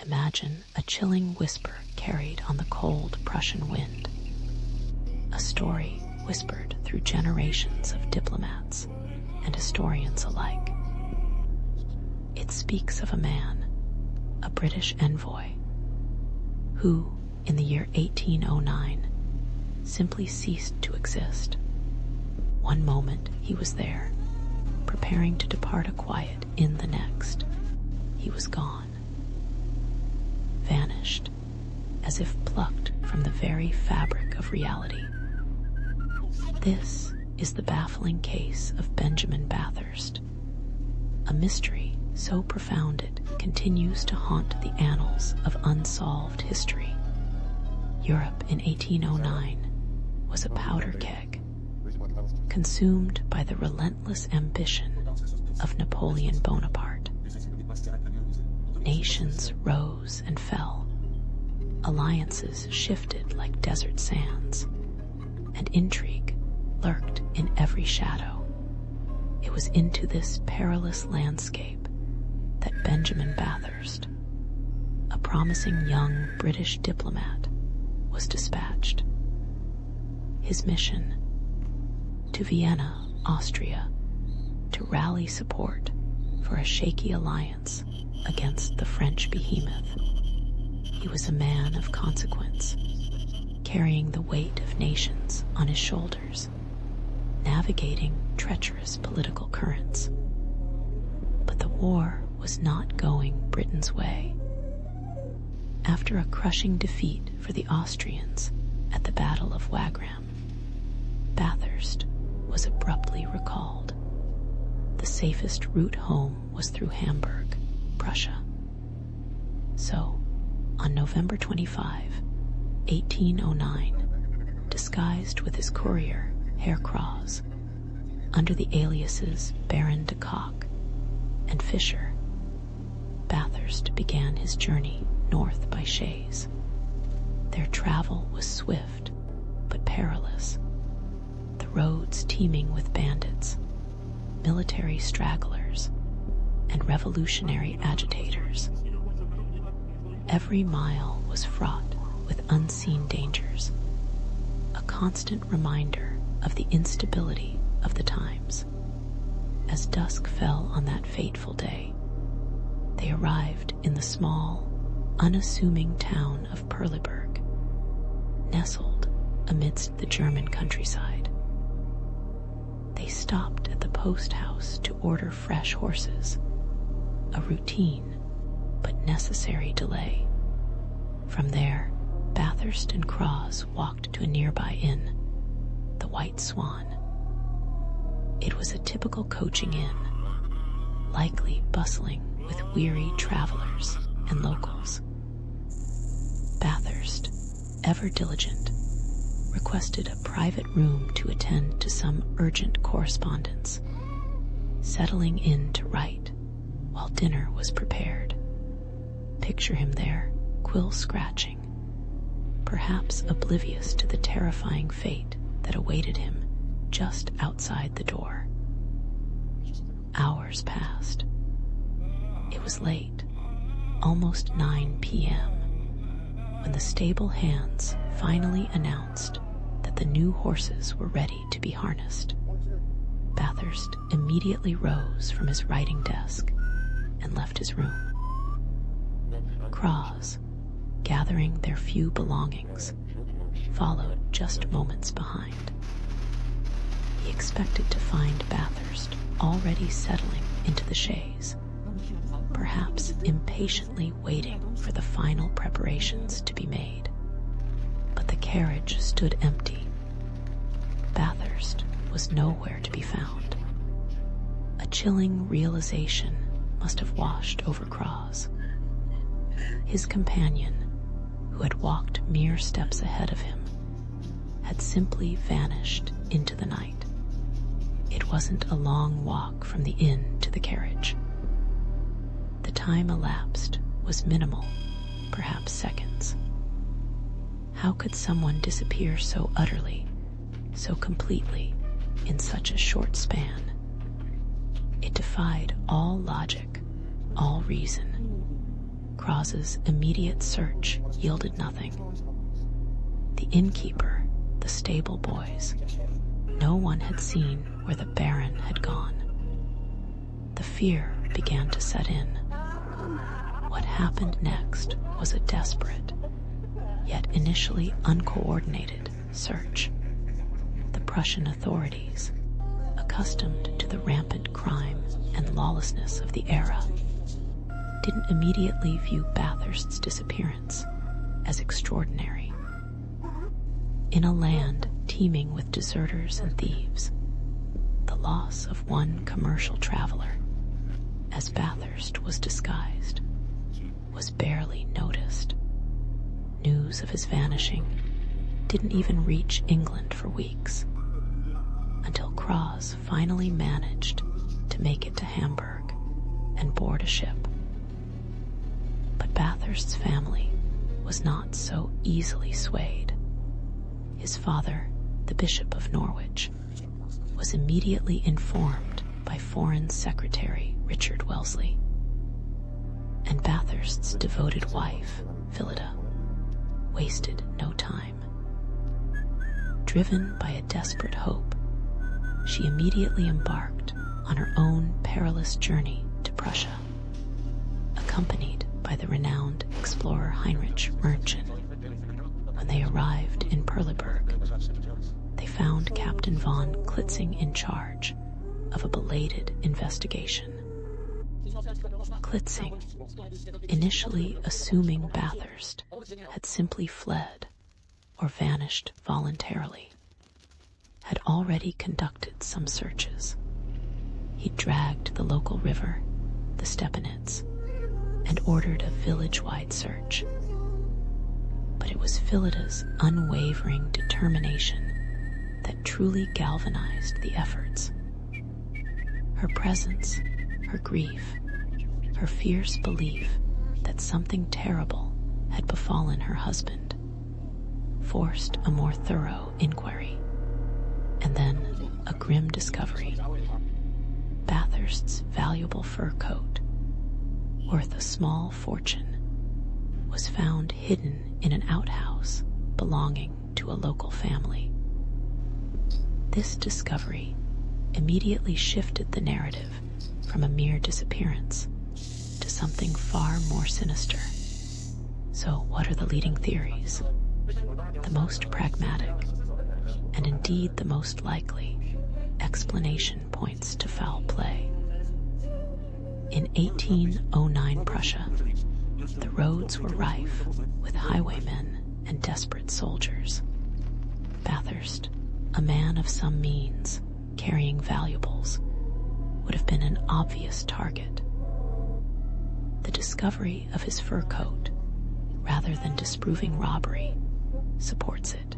Imagine a chilling whisper carried on the cold Prussian wind. A story whispered through generations of diplomats and historians alike. It speaks of a man, a British envoy, who, in the year 1809, simply ceased to exist. One moment he was there, preparing to depart a quiet; in the next, he was gone, vanished, as if plucked from the very fabric of reality. This is the baffling case of Benjamin Bathurst, a mystery so profound it continues to haunt the annals of unsolved history. Europe in 1809 was a powder keg, consumed by the relentless ambition of Napoleon Bonaparte. Nations rose and fell, alliances shifted like desert sands, and intrigue lurked in every shadow. It was into this perilous landscape that Benjamin Bathurst, a promising young British diplomat, was dispatched. His mission: to Vienna, Austria, to rally support for a shaky alliance against the French behemoth. He was a man of consequence, carrying the weight of nations on his shoulders, navigating treacherous political currents. But the war was not going Britain's way. After a crushing defeat for the Austrians at the Battle of Wagram, Bathurst was abruptly recalled. The safest route home was through Hamburg, Prussia. So, on November 25, 1809, disguised with his courier, Herr Kraus, under the aliases Baron de Kock and Fischer, Bathurst began his journey north by chaise. Their travel was swift but perilous, the roads teeming with bandits, military stragglers, and revolutionary agitators. Every mile was fraught with unseen dangers, a constant reminder of the instability of the times. As dusk fell on that fateful day, they arrived in the small, unassuming town of Perleberg, nestled amidst the German countryside. They stopped at the post house to order fresh horses, a routine but necessary delay. From there, Bathurst and Kraus walked to a nearby inn, the White Swan. It was a typical coaching inn, likely bustling with weary travelers and locals. Bathurst, ever diligent, requested a private room to attend to some urgent correspondence, settling in to write while dinner was prepared. Picture him there, quill scratching, perhaps oblivious to the terrifying fate that awaited him just outside the door. Hours passed. It was late, almost 9 p.m., when the stable hands finally announced that the new horses were ready to be harnessed. Bathurst immediately rose from his writing desk and left his room. Kraus, gathering their few belongings, followed just moments behind. He expected to find Bathurst already settling into the chaise, perhaps impatiently waiting for the final preparations to be made. But the carriage stood empty. Bathurst was nowhere to be found. A chilling realization must have washed over Kraus. His companion, who had walked mere steps ahead of him, had simply vanished into the night. It wasn't a long walk from the inn to the carriage. The time elapsed was minimal, perhaps seconds. How could someone disappear so utterly, so completely, in such a short span? It defied all logic, all reason. Cros's immediate search yielded nothing. The innkeeper, the stable boys, no one had seen where the Baron had gone. The fear began to set in. What happened next was a desperate, yet initially uncoordinated, search. The Prussian authorities, accustomed to the rampant crime and lawlessness of the era, didn't immediately view Bathurst's disappearance as extraordinary. In a land teeming with deserters and thieves, the loss of one commercial traveler, as Bathurst was disguised, was barely noticed. News of his vanishing didn't even reach England for weeks, until Cross finally managed to make it to Hamburg and board a ship. But Bathurst's family was not so easily swayed. His father, the Bishop of Norwich, was immediately informed by Foreign Secretary Richard Wellesley, and Bathurst's devoted wife, Phillida, wasted no time. Driven by a desperate hope, she immediately embarked on her own perilous journey to Prussia, accompanied by the renowned explorer Heinrich Märchen. When they arrived in Perleberg, they found Captain von Klitzing in charge of a belated investigation. Klitzing, initially assuming Bathurst had simply fled or vanished voluntarily, had already conducted some searches. He dragged the local river, the Stepanitz, and ordered a village-wide search. But it was Phillida's unwavering determination that truly galvanized the efforts. Her presence, her grief, her fierce belief that something terrible had befallen her husband, forced a more thorough inquiry, and then a grim discovery. Bathurst's valuable fur coat, worth a small fortune, was found hidden in an outhouse belonging to a local family. This discovery immediately shifted the narrative from a mere disappearance to something far more sinister. So what are the leading theories? The most pragmatic, and indeed the most likely, explanation points to foul play. In 1809 Prussia, the roads were rife with highwaymen and desperate soldiers. Bathurst, a man of some means, carrying valuables, would have been an obvious target. The discovery of his fur coat, rather than disproving robbery, supports it.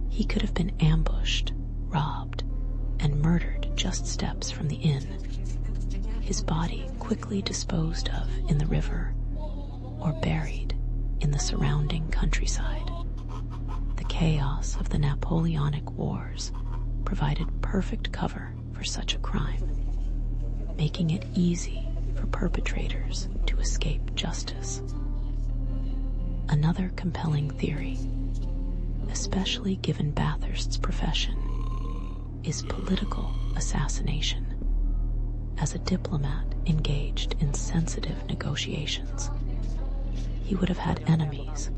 He could have been ambushed, robbed, and murdered just steps from the inn, his body quickly disposed of in the river or buried in the surrounding countryside. The chaos of the Napoleonic Wars provided perfect cover for such a crime, making it easy for perpetrators to escape justice. Another compelling theory, especially given Bathurst's profession, is political assassination. As a diplomat engaged in sensitive negotiations, he would have had enemies,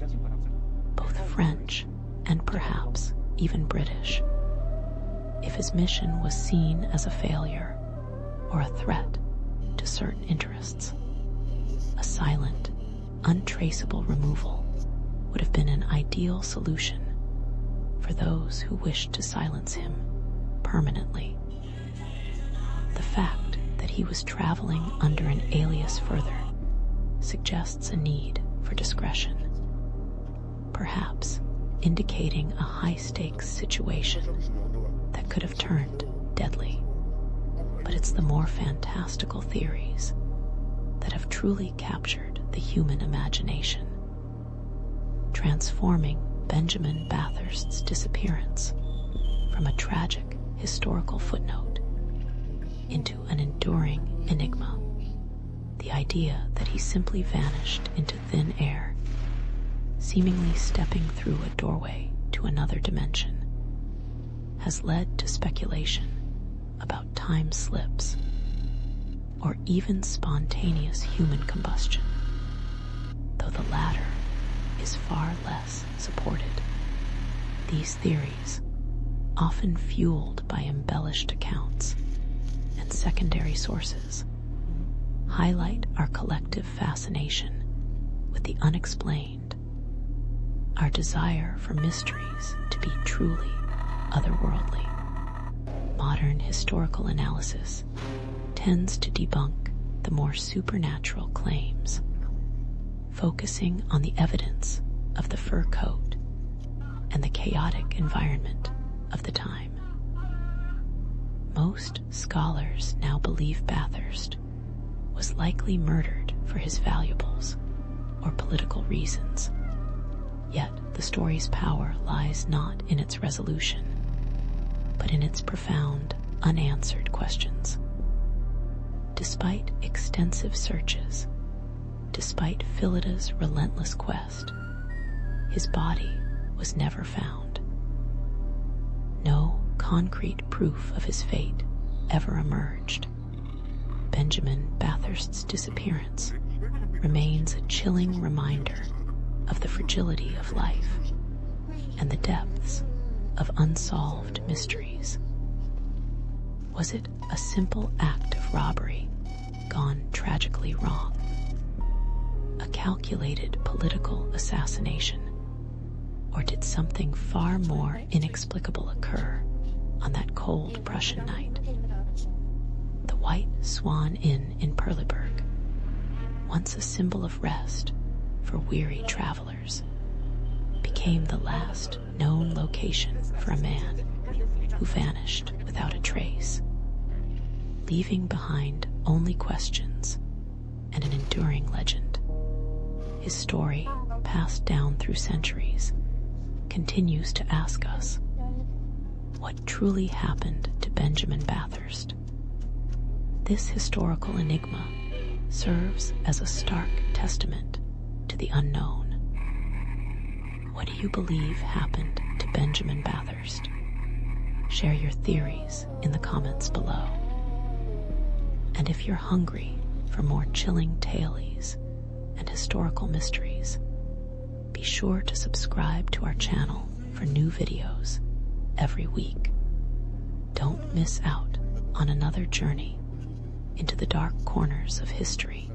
both French and perhaps even British. If his mission was seen as a failure or a threat to certain interests, a silent, untraceable removal would have been an ideal solution for those who wished to silence him permanently. The fact that he was traveling under an alias further suggests a need for discretion, perhaps indicating a high-stakes situation that could have turned deadly. But it's the more fantastical theories that have truly captured the human imagination, transforming Benjamin Bathurst's disappearance from a tragic historical footnote into an enduring enigma. The idea that he simply vanished into thin air, seemingly stepping through a doorway to another dimension, has led to speculation about time slips or even spontaneous human combustion, though the latter is far less supported. These theories, often fueled by embellished accounts and secondary sources, highlight our collective fascination with the unexplained, our desire for mysteries to be truly otherworldly. Modern historical analysis tends to debunk the more supernatural claims, focusing on the evidence of the fur coat and the chaotic environment of the time. Most scholars now believe Bathurst was likely murdered for his valuables or political reasons, yet the story's power lies not in its resolution, but in its profound, unanswered questions. Despite extensive searches, despite Philida's relentless quest, his body was never found. No concrete proof of his fate ever emerged. Benjamin Bathurst's disappearance remains a chilling reminder of the fragility of life and the depths of unsolved mysteries. Was it a simple act of robbery gone tragically wrong? A calculated political assassination? Or did something far more inexplicable occur on that cold Prussian night? The White Swan Inn in Perleberg, once a symbol of rest for weary travelers, became the last known location for a man who vanished without a trace, leaving behind only questions and an enduring legend. His story, passed down through centuries, continues to ask us, what truly happened to Benjamin Bathurst? This historical enigma serves as a stark testament to the unknown. What do you believe happened to Benjamin Bathurst? Share your theories in the comments below. And if you're hungry for more chilling tales and historical mysteries, be sure to subscribe to our channel for new videos every week. Don't miss out on another journey into the dark corners of history